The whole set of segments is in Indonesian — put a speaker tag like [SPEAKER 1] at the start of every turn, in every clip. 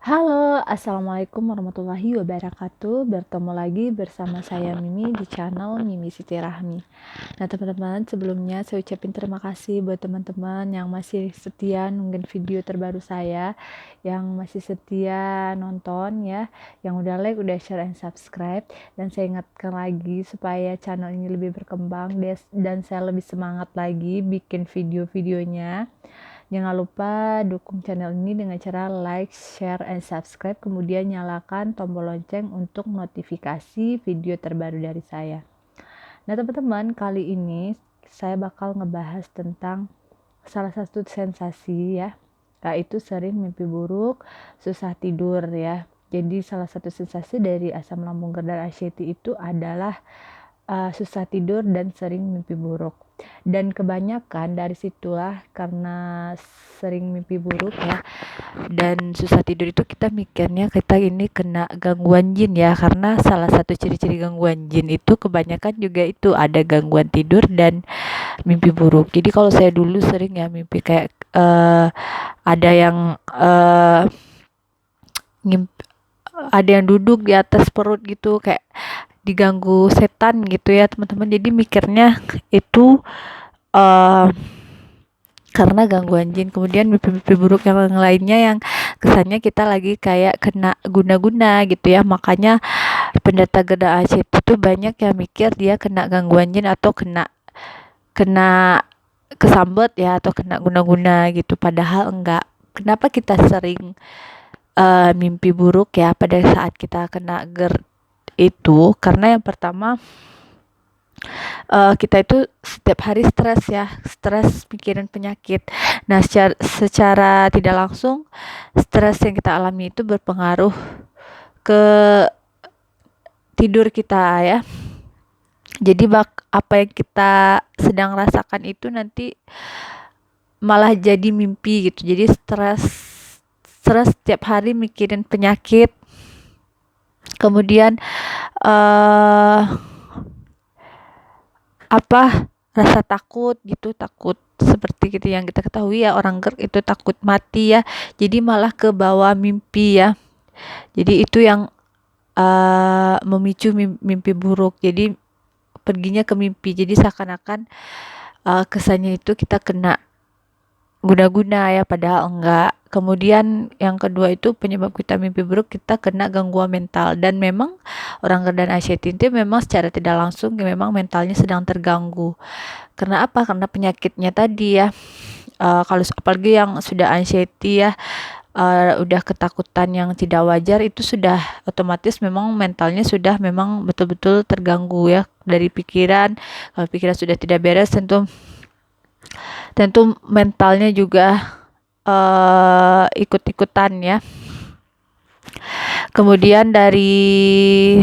[SPEAKER 1] Halo, assalamualaikum warahmatullahi wabarakatuh. Bertemu lagi bersama saya Mimi di channel Mimi Siti Rahmi. Nah teman-teman, sebelumnya saya ucapin terima kasih buat teman-teman yang masih setia nungguin video terbaru saya, yang masih setia nonton ya, yang udah like, udah share, and subscribe. Dan saya ingatkan lagi supaya channel ini lebih berkembang dan saya lebih semangat lagi bikin video-videonya. Jangan lupa dukung channel ini dengan cara like, share, and subscribe. Kemudian nyalakan tombol lonceng untuk notifikasi video terbaru dari saya. Nah teman-teman, kali ini saya bakal ngebahas tentang salah satu sensasi ya, yaitu sering mimpi buruk, susah tidur ya. Jadi salah satu sensasi dari asam lambung dan anxiety itu adalah susah tidur dan sering mimpi buruk. Dan kebanyakan dari situlah karena sering mimpi buruk ya dan susah tidur itu kita mikirnya kita ini kena gangguan jin ya, karena salah satu ciri-ciri gangguan jin itu kebanyakan juga itu ada gangguan tidur dan mimpi buruk. Jadi kalau saya dulu sering ya mimpi kayak ada yang ada yang duduk di atas perut gitu, kayak diganggu setan gitu ya teman-teman. Jadi mikirnya itu karena gangguan jin. Kemudian mimpi-mimpi buruk yang lainnya yang kesannya kita lagi kayak kena guna-guna gitu ya. Makanya pendeta Geda Aceh itu banyak yang mikir dia kena gangguan jin atau kena kesambet ya, atau kena guna-guna gitu, padahal enggak. Kenapa kita sering mimpi buruk ya pada saat kita kena GERD itu? Karena yang pertama, kita itu setiap hari stres mikirin penyakit. Nah, secara tidak langsung stres yang kita alami itu berpengaruh ke tidur kita ya. Jadi apa yang kita sedang rasakan itu nanti malah jadi mimpi gitu. Jadi stres setiap hari mikirin penyakit. Kemudian rasa takut gitu, takut seperti gitu yang kita ketahui ya, orang GERD itu takut mati ya, jadi malah ke bawah mimpi ya. Jadi itu yang memicu mimpi buruk, jadi perginya ke mimpi. Jadi seakan-akan kesannya itu kita kena guna-guna ya, padahal enggak. Kemudian yang kedua itu penyebab kita mimpi buruk, kita kena gangguan mental. Dan memang orang GERD dan anxiety itu memang secara tidak langsung memang mentalnya sedang terganggu. Karena apa? Karena penyakitnya tadi ya. Kalau apalagi yang sudah anxiety ya, udah ketakutan yang tidak wajar, itu sudah otomatis memang mentalnya sudah memang betul-betul terganggu ya dari pikiran. Kalau pikiran sudah tidak beres, tentu mentalnya juga ikut-ikutan ya. Kemudian dari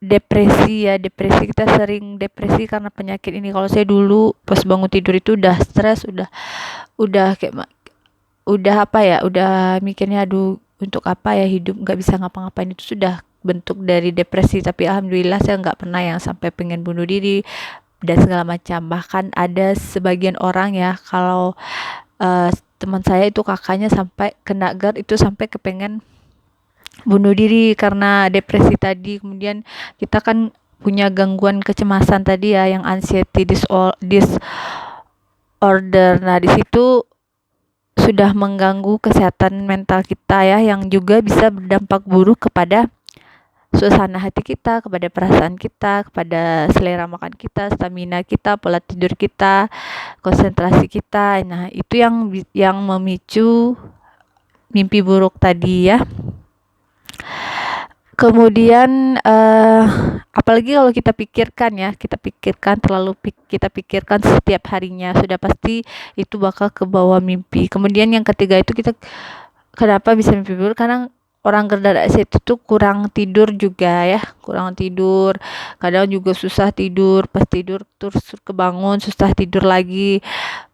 [SPEAKER 1] depresi ya, depresi, kita sering depresi karena penyakit ini. Kalau saya dulu pas bangun tidur itu udah stres, udah kayak udah mikirnya aduh untuk apa ya hidup, nggak bisa ngapa-ngapain, itu sudah bentuk dari depresi. Tapi alhamdulillah saya nggak pernah yang sampai pengen bunuh diri dan segala macam. Bahkan ada sebagian orang ya, kalau teman saya itu kakaknya sampai kena GERD itu sampai kepengen bunuh diri karena depresi tadi. Kemudian kita kan punya gangguan kecemasan tadi ya, yang anxiety disorder. Nah, di situ sudah mengganggu kesehatan mental kita ya, yang juga bisa berdampak buruk kepada suasana hati kita, kepada perasaan kita, kepada selera makan kita, stamina kita, pola tidur kita, konsentrasi kita. Nah, itu yang memicu mimpi buruk tadi ya. Kemudian apalagi kalau kita pikirkan kita pikirkan setiap harinya, sudah pasti itu bakal ke bawah mimpi. Kemudian yang ketiga itu, kita kenapa bisa mimpi buruk? Karena orang GERD itu kurang tidur juga ya, kadang juga susah tidur, pas tidur terus kebangun susah tidur lagi,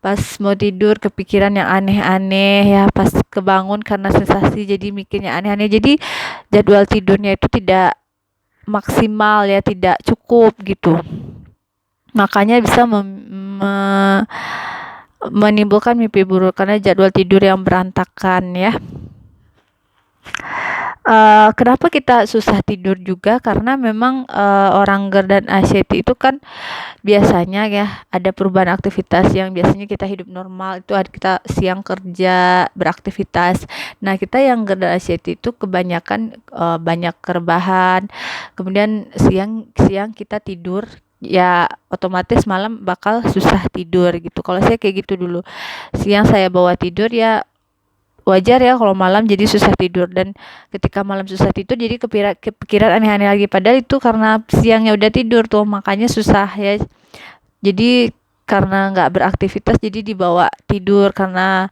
[SPEAKER 1] pas mau tidur kepikiran yang aneh-aneh ya, pas kebangun karena sensasi jadi mikirnya aneh-aneh. Jadi jadwal tidurnya itu tidak maksimal ya, tidak cukup gitu. Makanya bisa menimbulkan mimpi buruk karena jadwal tidur yang berantakan ya. Kenapa kita susah tidur juga karena memang orang GERD dan anxiety itu kan biasanya ya ada perubahan aktivitas yang biasanya kita hidup normal itu kita siang kerja beraktivitas. Nah kita yang GERD dan anxiety itu kebanyakan banyak rebahan, kemudian siang kita tidur ya otomatis malam bakal susah tidur gitu. Kalau saya kayak gitu dulu, siang saya bawa tidur ya wajar ya kalau malam jadi susah tidur, dan ketika malam susah tidur jadi kepikiran aneh-aneh lagi padahal itu karena siangnya udah tidur tuh makanya susah ya. Jadi karena nggak beraktivitas jadi dibawa tidur karena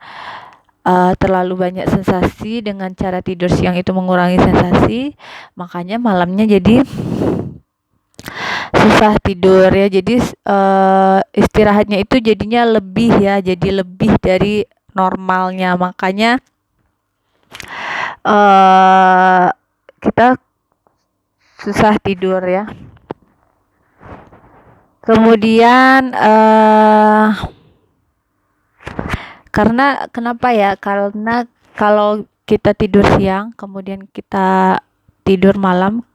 [SPEAKER 1] terlalu banyak sensasi. Dengan cara tidur siang itu mengurangi sensasi, makanya malamnya jadi susah tidur ya. Jadi istirahatnya itu jadinya lebih ya, jadi lebih dari normalnya, makanya kita susah tidur ya. Kemudian karena kenapa ya? Karena kalau kita tidur siang, kemudian kita tidur malam,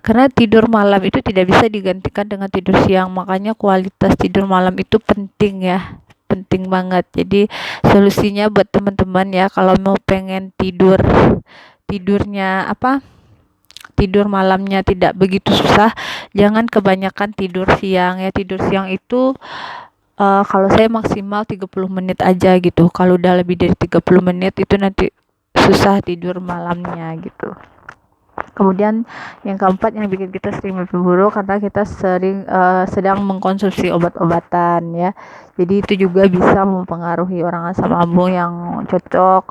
[SPEAKER 1] karena tidur malam itu tidak bisa digantikan dengan tidur siang, makanya kualitas tidur malam itu penting ya, penting banget. Jadi solusinya buat teman-teman ya, kalau mau pengen tidurnya tidur malamnya tidak begitu susah, jangan kebanyakan tidur siang ya. Tidur siang itu kalau saya maksimal 30 menit aja gitu. Kalau udah lebih dari 30 menit itu nanti susah tidur malamnya gitu. Kemudian yang keempat yang bikin kita sering mimpi buruk karena kita sedang mengkonsumsi obat-obatan ya. Jadi itu juga bisa mempengaruhi orang asam lambung yang cocok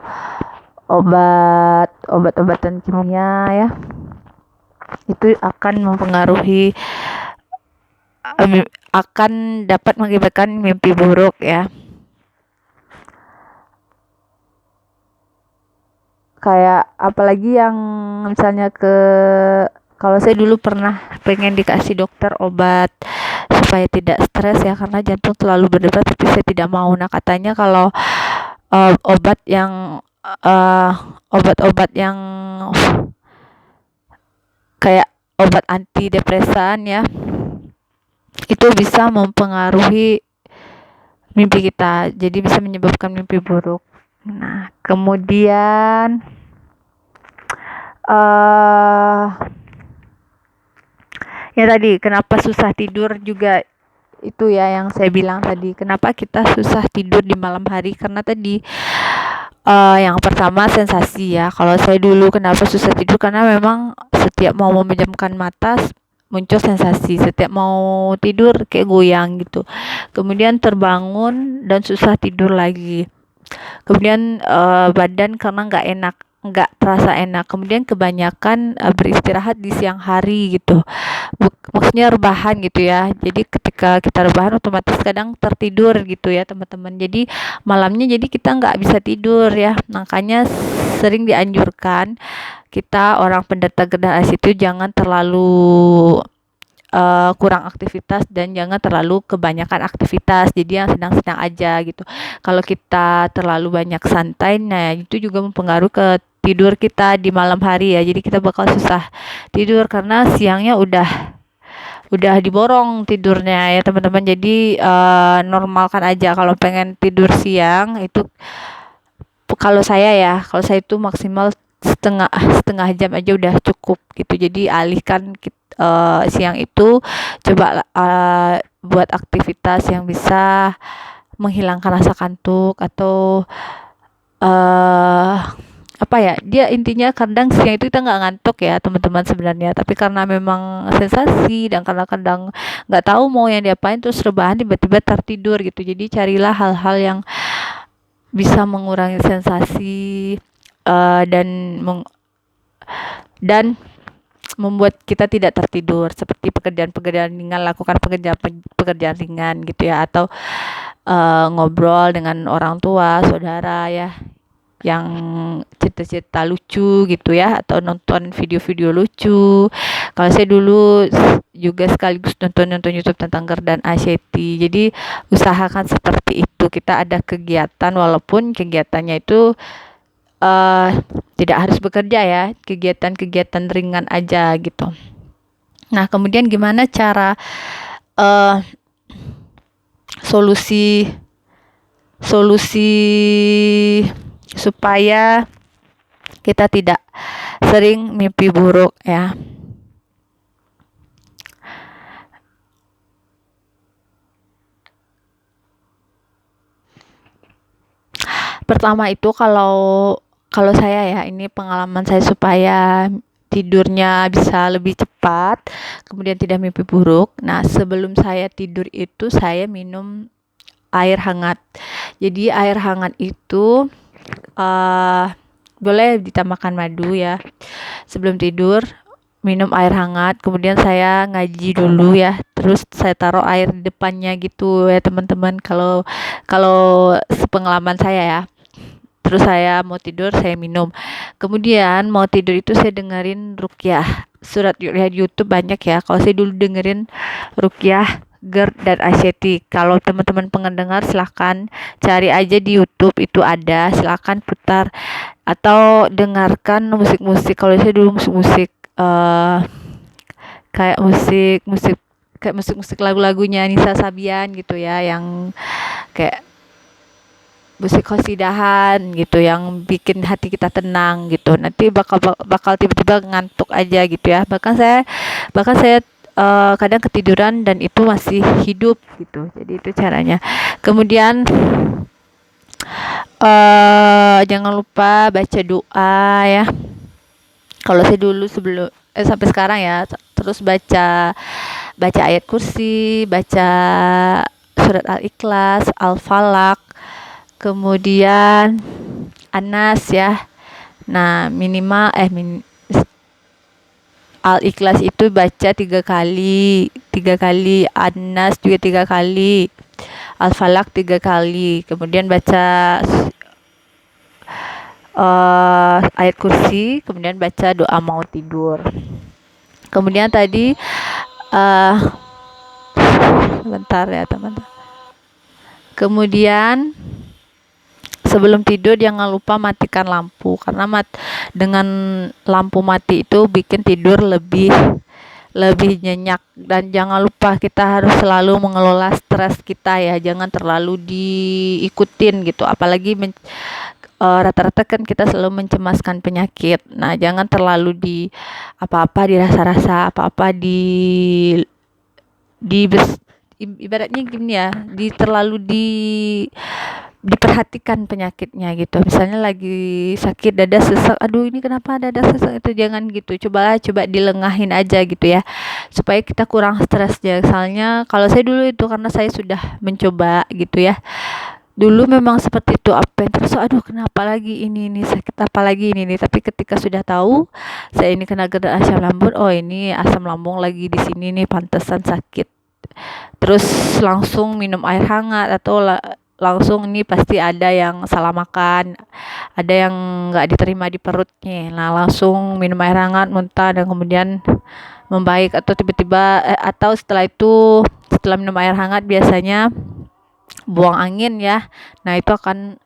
[SPEAKER 1] obat-obatan kimia ya. Itu akan mempengaruhi akan dapat mengakibatkan mimpi buruk ya. Kayak apalagi yang misalnya kalau saya dulu pernah pengen dikasih dokter obat supaya tidak stres ya karena jantung terlalu berdebar, tapi saya tidak mau. Nah katanya kalau obat-obat yang kayak obat antidepresan ya itu bisa mempengaruhi mimpi kita, jadi bisa menyebabkan mimpi buruk. Nah kemudian ya tadi kenapa susah tidur juga itu ya yang saya bilang tadi, kenapa kita susah tidur di malam hari karena tadi yang pertama sensasi ya. Kalau saya dulu kenapa susah tidur karena memang setiap mau memejamkan mata muncul sensasi, setiap mau tidur kayak goyang gitu, kemudian terbangun dan susah tidur lagi, kemudian badan karena nggak terasa enak, kemudian kebanyakan beristirahat di siang hari gitu, maksudnya rebahan gitu ya. Jadi ketika kita rebahan otomatis kadang tertidur gitu ya teman-teman, jadi malamnya jadi kita nggak bisa tidur ya. Makanya sering dianjurkan kita orang penderita GERD itu jangan terlalu kurang aktivitas dan jangan terlalu kebanyakan aktivitas, jadi yang sedang-sedang aja gitu. Kalau kita terlalu banyak santai, nah itu juga mempengaruhi ke tidur kita di malam hari ya, jadi kita bakal susah tidur karena siangnya udah diborong tidurnya ya teman-teman. Jadi normalkan aja kalau pengen tidur siang itu, kalau saya itu maksimal setengah jam aja udah cukup gitu. Jadi alihkan siang itu coba buat aktivitas yang bisa menghilangkan rasa kantuk atau dia intinya kadang siang itu kita nggak ngantuk ya teman-teman sebenarnya, tapi karena memang sensasi dan karena kadang nggak tahu mau yang diapain terus rebahan tiba-tiba tertidur gitu. Jadi carilah hal-hal yang bisa mengurangi sensasi dan membuat kita tidak tertidur, seperti pekerjaan-pekerjaan ringan, lakukan pekerjaan ringan gitu ya, atau ngobrol dengan orang tua, saudara ya. yang cerita-cerita lucu gitu ya, atau nonton video-video lucu. Kalau saya dulu juga sekaligus nonton YouTube tentang GER dan ASETI. Jadi usahakan seperti itu. Kita ada kegiatan walaupun kegiatannya itu tidak harus bekerja ya, kegiatan-kegiatan ringan aja gitu. Nah, kemudian gimana cara uh, solusi supaya kita tidak sering mimpi buruk ya. Pertama itu kalau saya ya, ini pengalaman saya supaya tidurnya bisa lebih cepat, kemudian tidak mimpi buruk. Nah, sebelum saya tidur itu saya minum air hangat. Jadi air hangat itu boleh ditambahkan madu ya. Sebelum tidur minum air hangat, kemudian saya ngaji dulu ya. Terus saya taruh air di depannya gitu ya teman-teman. Kalau sepengalaman saya ya. Terus saya mau tidur, saya minum. Kemudian mau tidur itu saya dengerin ruqyah. Surat YouTube banyak ya. Kalau saya dulu dengerin ruqyah GER dan ASETI. Kalau teman-teman pendengar silahkan cari aja di YouTube, itu ada. Silahkan putar atau dengarkan musik-musik. Kalau saya dulu musik-musik kayak musik lagu-lagunya Nisa Sabian gitu ya, yang kayak musik qasidahan gitu yang bikin hati kita tenang gitu. Nanti bakal tiba-tiba ngantuk aja gitu ya. Bahkan saya kadang ketiduran dan itu masih hidup gitu. Jadi itu caranya. Kemudian jangan lupa baca doa ya. Kalau saya dulu sebelum sampai sekarang ya, terus baca ayat kursi, baca surat Al-Ikhlas, Al-Falaq, kemudian Anas ya. Nah, minimal Al-Ikhlas itu baca 3 kali, Anas juga 3 kali, Al-Falaq 3 kali, kemudian baca ayat kursi, kemudian baca doa mau tidur. Kemudian tadi sebentar ya teman-teman. Kemudian sebelum tidur jangan lupa matikan lampu, karena dengan lampu mati itu bikin tidur lebih nyenyak. Dan jangan lupa kita harus selalu mengelola stres kita ya, jangan terlalu diikutin gitu, apalagi rata-rata kan kita selalu mencemaskan penyakit. Nah, jangan terlalu dirasa-rasa apa-apa ibaratnya gini ya, terlalu diperhatikan penyakitnya gitu. Misalnya lagi sakit dada sesak, aduh ini kenapa dada sesak, itu jangan gitu. Coba dilengahin aja gitu ya, supaya kita kurang stresnya. Misalnya kalau saya dulu itu, karena saya sudah mencoba gitu ya, dulu memang seperti itu, apa yang terus aduh kenapa lagi ini sakit apa lagi ini. Tapi ketika sudah tahu saya ini kena GERD asam lambung, oh ini asam lambung lagi di sini nih, pantesan sakit. Terus langsung minum air hangat, atau langsung ini pasti ada yang salah makan, ada yang nggak diterima di perutnya. Nah, langsung minum air hangat, muntah, dan kemudian membaik. Atau tiba-tiba atau setelah minum air hangat biasanya buang angin ya. Nah, itu akan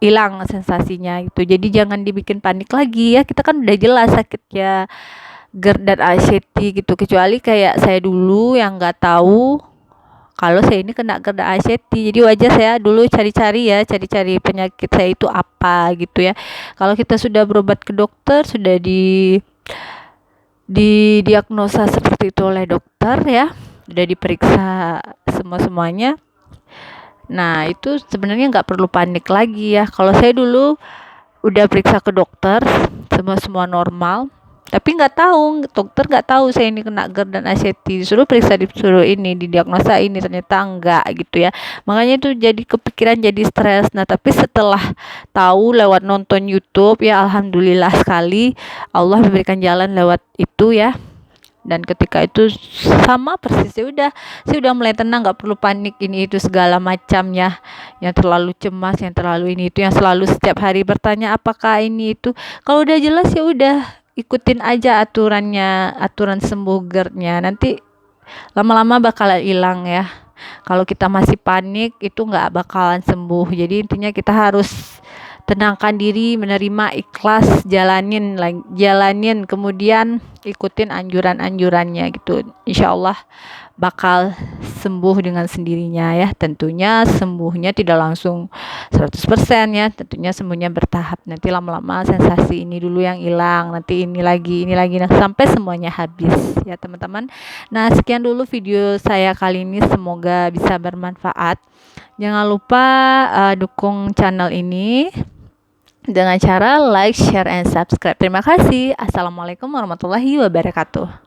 [SPEAKER 1] hilang sensasinya gitu. Jadi jangan dibikin panik lagi ya, kita kan udah jelas sakitnya GERD dan ASETI gitu. Kecuali kayak saya dulu yang nggak tahu kalau saya ini kena GERD dan ASETI, jadi wajar saya dulu cari-cari penyakit saya itu apa gitu ya. Kalau kita sudah berobat ke dokter, sudah didiagnosa seperti itu oleh dokter ya, sudah diperiksa semuanya. Nah, itu sebenarnya nggak perlu panik lagi ya. Kalau saya dulu udah periksa ke dokter, semua normal, tapi dokter nggak tahu saya ini kena GERD dan ASETI. Disuruh didiagnosa ini, ternyata enggak gitu ya. Makanya itu jadi kepikiran, jadi stres. Nah, tapi setelah tahu lewat nonton YouTube ya, alhamdulillah sekali Allah memberikan jalan lewat itu ya. Dan ketika itu sama persis, saya udah mulai tenang, nggak perlu panik ini itu segala macamnya, yang terlalu cemas, yang terlalu ini itu, yang selalu setiap hari bertanya apakah ini itu. Kalau udah jelas ya udah ikutin aja aturannya, aturan sembuh GERD-nya, nanti lama-lama bakalan hilang ya. Kalau kita masih panik itu nggak bakalan sembuh. Jadi intinya kita harus tenangkan diri, menerima, ikhlas, jalanin, kemudian ikutin anjuran-anjurannya gitu. Insya Allah bakal sembuh dengan sendirinya ya. Tentunya sembuhnya tidak langsung 100% ya, tentunya sembuhnya bertahap. Nanti lama-lama sensasi ini dulu yang hilang, nanti ini lagi, nah, sampai semuanya habis ya teman-teman. Nah, sekian dulu video saya kali ini, semoga bisa bermanfaat. Jangan lupa dukung channel ini dengan cara like, share, and subscribe. Terima kasih. Assalamualaikum warahmatullahi wabarakatuh.